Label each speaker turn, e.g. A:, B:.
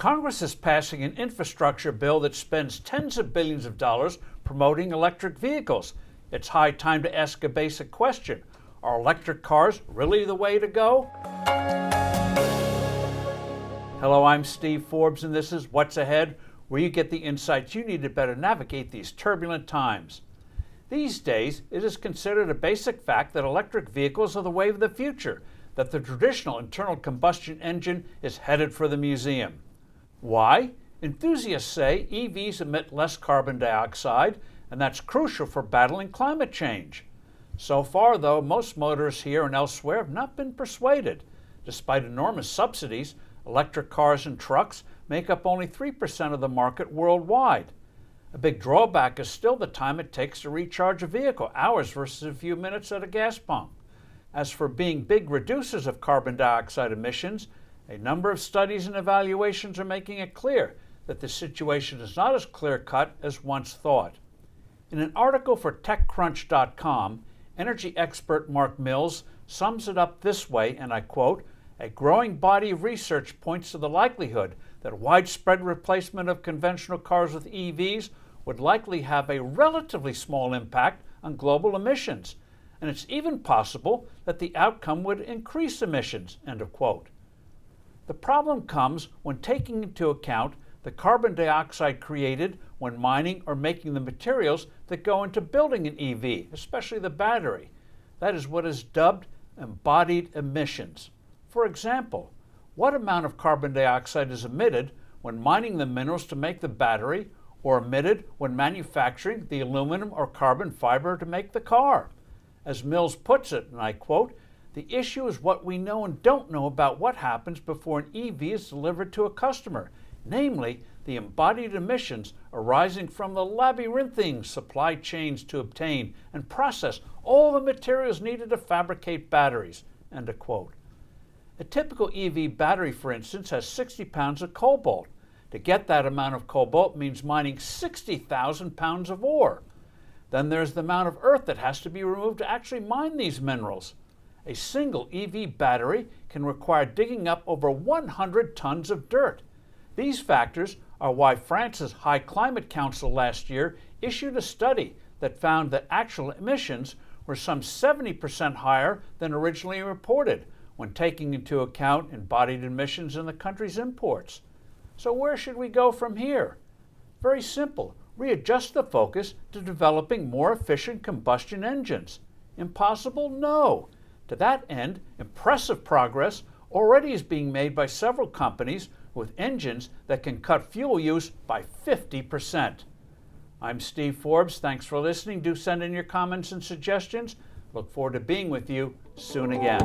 A: Congress is passing an infrastructure bill that spends tens of billions of dollars promoting electric vehicles. It's high time to ask a basic question. Are electric cars really the way to go? Hello, I'm Steve Forbes, and this is What's Ahead, where you get the insights you need to better navigate these turbulent times. These days, it is considered a basic fact that electric vehicles are the way of the future, that the traditional internal combustion engine is headed for the museum. Why? Enthusiasts say EVs emit less carbon dioxide, and that's crucial for battling climate change. So far, though, most motorists here and elsewhere have not been persuaded. Despite enormous subsidies, electric cars and trucks make up only 3% of the market worldwide. A big drawback is still the time it takes to recharge a vehicle, hours versus a few minutes at a gas pump. As for being big reducers of carbon dioxide emissions, a number of studies and evaluations are making it clear that the situation is not as clear-cut as once thought. In an article for TechCrunch.com, energy expert Mark Mills sums it up this way, and I quote, "A growing body of research points to the likelihood that widespread replacement of conventional cars with EVs would likely have a relatively small impact on global emissions, and it's even possible that the outcome would increase emissions," end of quote. The problem comes when taking into account the carbon dioxide created when mining or making the materials that go into building an EV, especially the battery. That is what is dubbed embodied emissions. For example, what amount of carbon dioxide is emitted when mining the minerals to make the battery, or emitted when manufacturing the aluminum or carbon fiber to make the car? As Mills puts it, and I quote, "The issue is what we know and don't know about what happens before an EV is delivered to a customer, namely the embodied emissions arising from the labyrinthine supply chains to obtain and process all the materials needed to fabricate batteries," end of quote. A typical EV battery, for instance, has 60 pounds of cobalt. To get that amount of cobalt means mining 60,000 pounds of ore. Then there's the amount of earth that has to be removed to actually mine these minerals. A single EV battery can require digging up over 100 tons of dirt. These factors are why France's High Climate Council last year issued a study that found that actual emissions were some 70% higher than originally reported when taking into account embodied emissions in the country's imports. So where should we go from here? Very simple. Readjust the focus to developing more efficient combustion engines. Impossible? No. To that end, impressive progress already is being made by several companies with engines that can cut fuel use by 50%. I'm Steve Forbes. Thanks for listening. Do send in your comments and suggestions. Look forward to being with you soon again.